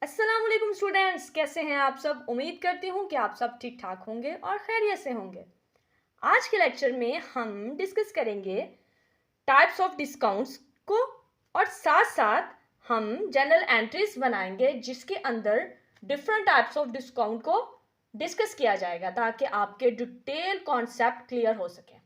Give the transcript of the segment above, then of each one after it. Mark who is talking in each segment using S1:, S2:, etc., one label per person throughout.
S1: अस्सलाम वालेकुम स्टूडेंट्स, कैसे हैं आप सब। उम्मीद करती हूँ कि आप सब ठीक ठाक होंगे और खैरियत से होंगे। आज के लेक्चर में हम डिस्कस करेंगे टाइप्स ऑफ डिस्काउंट्स को और साथ साथ हम जनरल एंट्रीज बनाएंगे जिसके अंदर डिफरेंट टाइप्स ऑफ डिस्काउंट को डिस्कस किया जाएगा ताकि आपके डिटेल कॉन्सेप्ट क्लियर हो सके।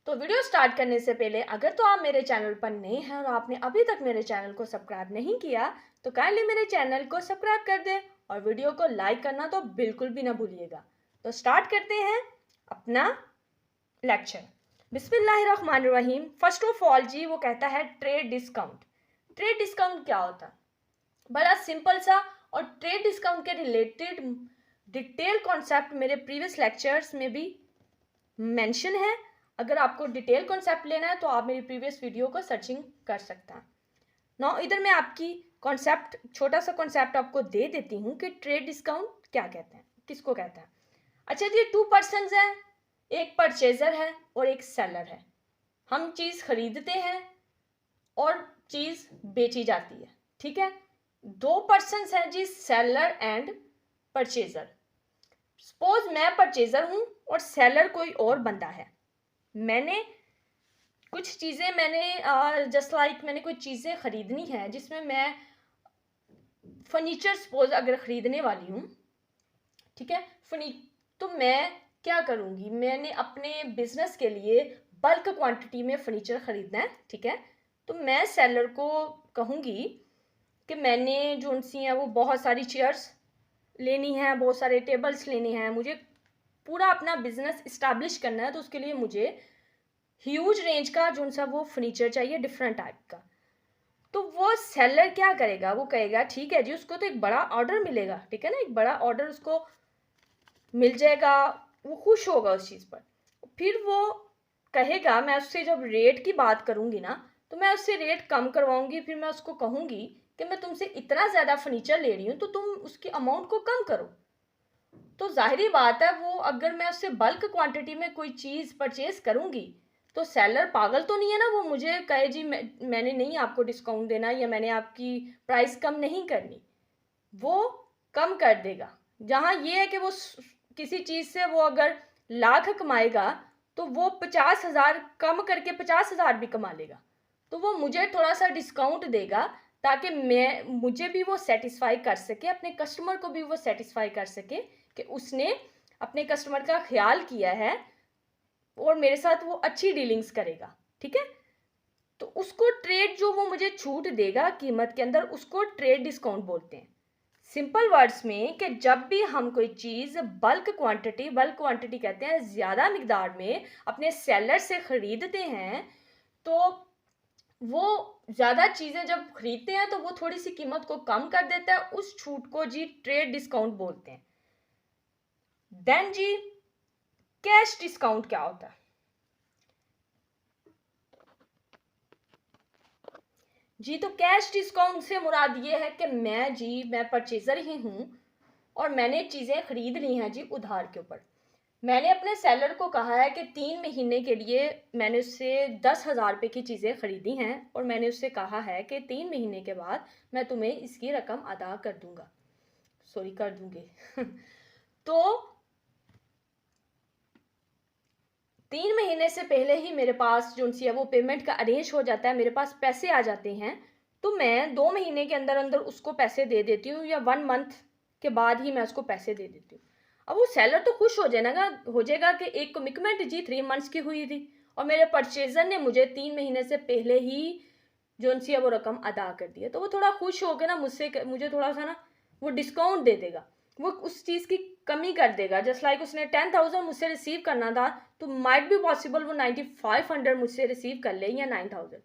S1: तो वीडियो स्टार्ट करने से पहले अगर तो आप मेरे चैनल पर नए हैं और आपने अभी तक मेरे चैनल को सब्सक्राइब नहीं किया तो काइंडली मेरे चैनल को सब्सक्राइब कर दें और वीडियो को लाइक करना तो बिल्कुल भी ना भूलिएगा। तो स्टार्ट करते हैं अपना लेक्चर। बिस्मिल्लाहिर्रहमानिर्रहीम। फर्स्ट ऑफ ऑल जी वो कहता है ट्रेड डिस्काउंट। ट्रेड डिस्काउंट क्या होता है? बड़ा सिंपल सा, और ट्रेड डिस्काउंट के रिलेटेड डिटेल कॉन्सेप्ट मेरे प्रीवियस लेक्चर्स में भी मेंशन है। अगर आपको डिटेल कॉन्सेप्ट लेना है तो आप मेरी प्रीवियस वीडियो को सर्चिंग कर सकते हैं। नाउ इधर मैं आपकी कॉन्सेप्ट, छोटा सा कॉन्सेप्ट आपको दे देती हूँ कि ट्रेड डिस्काउंट क्या कहते हैं, किसको कहते हैं। अच्छा जी, टू पर्सन्स हैं, एक परचेजर है और एक सेलर है। हम चीज़ खरीदते हैं और चीज़ बेची जाती है, ठीक है। दो पर्सन्स हैं जी, सेलर एंड परचेजर। सपोज मैं परचेजर हूँ और सेलर कोई और बंदा है। मैंने कुछ चीज़ें मैंने कोई चीज़ें खरीदनी है जिसमें मैं फर्नीचर सपोज अगर ख़रीदने वाली हूँ, ठीक है। तो मैं क्या करूँगी, मैंने अपने बिजनेस के लिए बल्क क्वांटिटी में फर्नीचर ख़रीदना है, ठीक है। तो मैं सेलर को कहूँगी कि मैंने जो सी हैं वो बहुत सारी चेयर्स लेनी है, बहुत सारे टेबल्स लेने हैं, मुझे पूरा अपना बिजनेस इस्टेब्लिश करना है, तो उसके लिए मुझे ह्यूज रेंज का जो सा वो फर्नीचर चाहिए, डिफरेंट टाइप का। तो वो सेलर क्या करेगा, वो कहेगा ठीक है जी, उसको तो एक बड़ा ऑर्डर मिलेगा, ठीक है ना, एक बड़ा ऑर्डर उसको मिल जाएगा, वो खुश होगा उस चीज़ पर। फिर वो कहेगा, मैं उससे जब रेट की बात करूँगी ना तो मैं उससे रेट कम करवाऊँगी। फिर मैं उसको कहूँगी कि मैं तुमसे इतना ज़्यादा फर्नीचर ले रही हूँ तो तुम उसकी अमाउंट को कम करो। तो जाहिर बात है, वो अगर मैं उससे बल्क क्वांटिटी में कोई चीज़ परचेज करूँगी तो सेलर पागल तो नहीं है ना, वो मुझे कहे जी मैंने नहीं आपको डिस्काउंट देना या मैंने आपकी प्राइस कम नहीं करनी। वो कम कर देगा। जहाँ ये है कि वो किसी चीज़ से वो अगर लाख कमाएगा तो वो 50,000 कम करके 50,000 भी कमा लेगा। तो वो मुझे थोड़ा सा डिस्काउंट देगा ताकि मुझे भी वो सेटिस्फाई कर सके, अपने कस्टमर को भी वो सेटिस्फाई कर सके कि उसने अपने कस्टमर का ख्याल किया है और मेरे साथ वो अच्छी डीलिंग्स करेगा, ठीक है। तो उसको ट्रेड, जो वो मुझे छूट देगा कीमत के अंदर, उसको ट्रेड डिस्काउंट बोलते हैं। सिंपल वर्ड्स में कि जब भी हम कोई चीज़ बल्क क्वांटिटी कहते हैं, ज़्यादा मिकदार में अपने सेलर से ख़रीदते हैं, तो वो ज़्यादा चीज़ें जब खरीदते हैं तो वो थोड़ी सी कीमत को कम कर देता है, उस छूट को जी ट्रेड डिस्काउंट बोलते हैं। देन जी कैश डिस्काउंट क्या होता है जी? तो कैश डिस्काउंट से मुराद ये है कि मैं परचेज़र ही हूँ और मैंने चीज़ें खरीद ली हैं जी उधार के ऊपर। मैंने अपने सेलर को कहा है कि 3 महीने के लिए मैंने उससे 10,000 रुपये की चीज़ें खरीदी हैं और मैंने उससे कहा है कि 3 महीने के बाद मैं तुम्हें इसकी रकम अदा कर दूंगी। तो 3 महीने से पहले ही मेरे पास जो सी है वो पेमेंट का अरेंज हो जाता है, मेरे पास पैसे आ जाते हैं। तो मैं 2 महीने के अंदर अंदर उसको पैसे दे देती हूँ या 1 मंथ के बाद ही मैं उसको पैसे दे देती हूँ। अब वो सेलर तो खुश हो जाएगा कि एक कमिटमेंट जी 3 मंथ्स की हुई थी और मेरे परचेजर ने मुझे 3 महीने से पहले ही जो सी है वो रकम अदा कर दी है। तो वो थोड़ा खुश हो के ना मुझे थोड़ा सा ना वो डिस्काउंट दे देगा, वो उस चीज़ की कमी कर देगा। जस्ट लाइक उसने 10,000 मुझसे रिसीव करना था तो माइट भी पॉसिबल वो 9,500 मुझसे रिसीव कर ले या 9,000।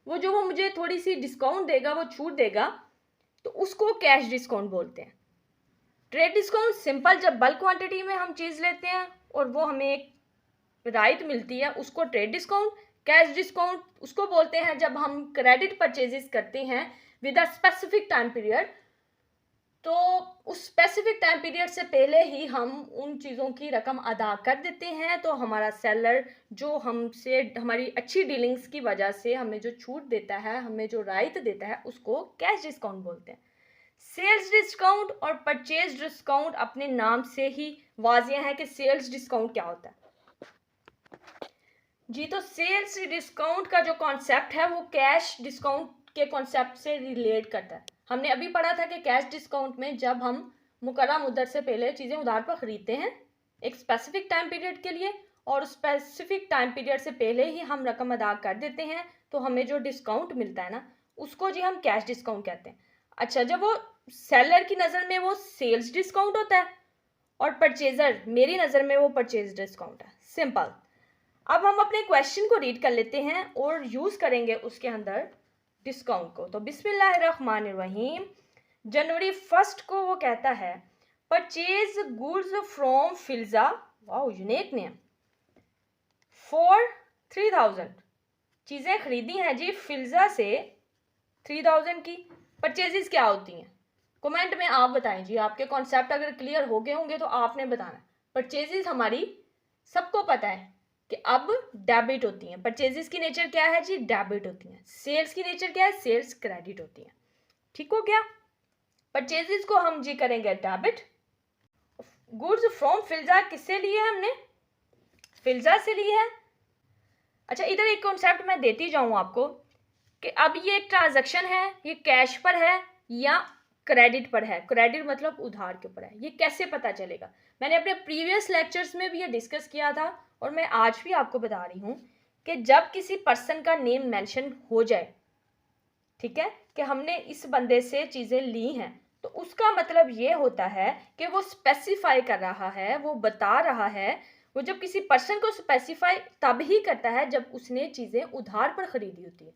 S1: वो मुझे थोड़ी सी डिस्काउंट देगा, वो छूट देगा, तो उसको कैश डिस्काउंट बोलते हैं। ट्रेड डिस्काउंट सिंपल, जब बल्क क्वांटिटी में हम चीज़ लेते हैं और वो हमें एक राइट मिलती है, उसको ट्रेड डिस्काउंट। कैश डिस्काउंट उसको बोलते हैं जब हम क्रेडिट परचेजेस करते हैं with a specific time period, तो उस स्पेसिफिक टाइम पीरियड से पहले ही हम उन चीज़ों की रकम अदा कर देते हैं, तो हमारा सेलर जो हमसे हमारी अच्छी डीलिंग्स की वजह से हमें जो छूट देता है, हमें जो राइट देता है, उसको कैश डिस्काउंट बोलते हैं। सेल्स डिस्काउंट और परचेज डिस्काउंट अपने नाम से ही वाज़ेह है कि सेल्स डिस्काउंट क्या होता है जी। तो सेल्स डिस्काउंट का जो कॉन्सेप्ट है वो कैश डिस्काउंट के कॉन्सेप्ट से रिलेट करता है। हमने अभी पढ़ा था कि कैश डिस्काउंट में जब हम मुकर्रर मुद्दत से पहले चीज़ें उधार पर ख़रीदते हैं एक स्पेसिफिक टाइम पीरियड के लिए, और स्पेसिफिक टाइम पीरियड से पहले ही हम रकम अदा कर देते हैं, तो हमें जो डिस्काउंट मिलता है ना उसको जी हम कैश डिस्काउंट कहते हैं। अच्छा, जब वो सेलर की नज़र में वो सेल्स डिस्काउंट होता है और परचेजर मेरी नज़र में वो परचेज डिस्काउंट है। सिंपल। अब हम अपने क्वेश्चन को रीड कर लेते हैं और यूज़ करेंगे उसके अंदर डिस्काउंट को। तो बिस्मिल्लाहिर्रहमानिर्रहीम। जनवरी 1 को वो कहता है purchase goods from Filza, wow unique name, for 3000। चीज़ें खरीदी हैं जी फिल्जा से 3000 की। परचेजेस क्या होती हैं? कमेंट में आप बताएं जी। आपके कॉन्सेप्ट अगर क्लियर हो गए होंगे तो आपने बताना। परचेजेस हमारी सबको पता है कि अब डेबिट होती हैं। परचेजेस की नेचर क्या है जी? डेबिट होती हैं। सेल्स की नेचर क्या है? सेल्स क्रेडिट होती हैं। ठीक हो गया? परचेजेस को हम जी करेंगे डेबिट। गुड्स फ्रॉम फिल्जा किससे लिए है हमने? फिल्जा से ली है। अच्छा, इधर एक कॉन्सेप्ट मैं देती जाऊँ आपको कि अब ये एक ट्रांजैक्शन है, ये कैश पर है या क्रेडिट पर है। क्रेडिट मतलब उधार के ऊपर है। ये कैसे पता चलेगा? मैंने अपने प्रीवियस लेक्चर्स में भी ये डिस्कस किया था और मैं आज भी आपको बता रही हूँ कि जब किसी पर्सन का नेम मेंशन हो जाए, ठीक है, कि हमने इस बंदे से चीज़ें ली हैं, तो उसका मतलब ये होता है कि वो स्पेसिफाई कर रहा है, वो बता रहा है। वो जब किसी पर्सन को स्पेसिफाई तब ही करता है जब उसने चीज़ें उधार पर ख़रीदी होती है।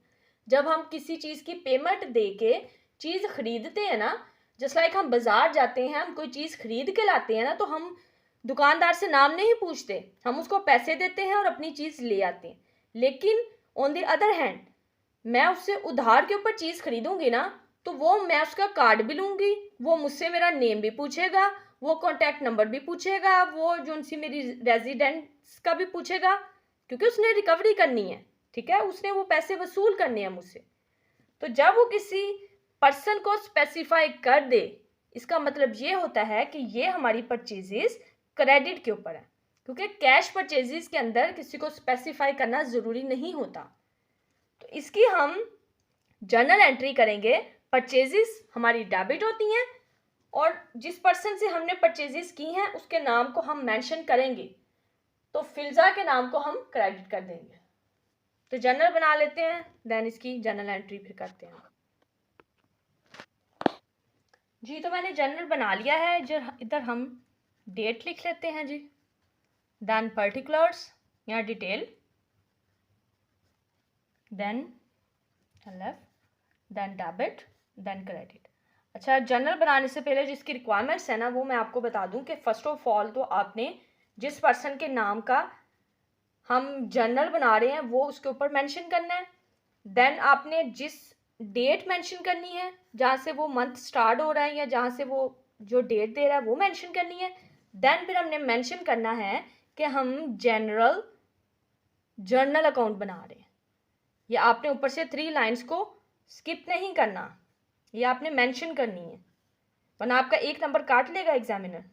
S1: जब हम किसी चीज़ की पेमेंट दे के चीज़ खरीदते हैं ना, जस्ट लाइक हम बाज़ार जाते हैं, हम कोई चीज़ खरीद के लाते हैं ना, तो हम दुकानदार से नाम नहीं पूछते, हम उसको पैसे देते हैं और अपनी चीज़ ले आते हैं। लेकिन ऑन द अदर हैंड मैं उससे उधार के ऊपर चीज़ खरीदूंगी ना, तो वो मैं उसका कार्ड भी लूँगी, वो मुझसे मेरा नेम भी पूछेगा, वो कॉन्टैक्ट नंबर भी पूछेगा, वो जो उनसी मेरी रेजिडेंस का भी पूछेगा, क्योंकि उसने रिकवरी करनी है। ठीक है, उसने वो पैसे वसूल करने हैं मुझसे। तो जब वो किसी पर्सन को स्पेसिफाई कर दे, इसका मतलब ये होता है कि ये हमारी परचेजेस क्रेडिट के ऊपर है, क्योंकि कैश परचेजेस के अंदर किसी को स्पेसिफाई करना ज़रूरी नहीं होता। तो इसकी हम जर्नल एंट्री करेंगे। परचेजेस हमारी डेबिट होती हैं और जिस पर्सन से हमने परचेजेस की हैं उसके नाम को हम मेंशन करेंगे, तो फिल्जा के नाम को हम क्रेडिट कर देंगे। तो जर्नल बना लेते हैं, देन इसकी जर्नल एंट्री फिर करते हैं जी। तो मैंने जर्नल बना लिया है। जो इधर हम डेट लिख लेते हैं जी, then particulars or detail, then left, then debit, then credit. अच्छा, जर्नल बनाने से पहले जिसकी रिक्वायरमेंट्स है ना वो मैं आपको बता दूं कि फर्स्ट ऑफ ऑल तो आपने जिस पर्सन के नाम का हम जर्नल बना रहे हैं वो उसके ऊपर मेंशन करना है। देन आपने जिस डेट मेंशन करनी है, जहाँ से वो मंथ स्टार्ट हो रहा है या जहाँ से वो जो डेट दे रहा है वो मेंशन करनी है। देन फिर हमने मेंशन करना है कि हम जनरल जर्नल अकाउंट बना रहे हैं। ये आपने ऊपर से 3 लाइन्स को स्किप नहीं करना, ये आपने मेंशन करनी है, वरना आपका 1 नंबर काट लेगा एग्जामिनर।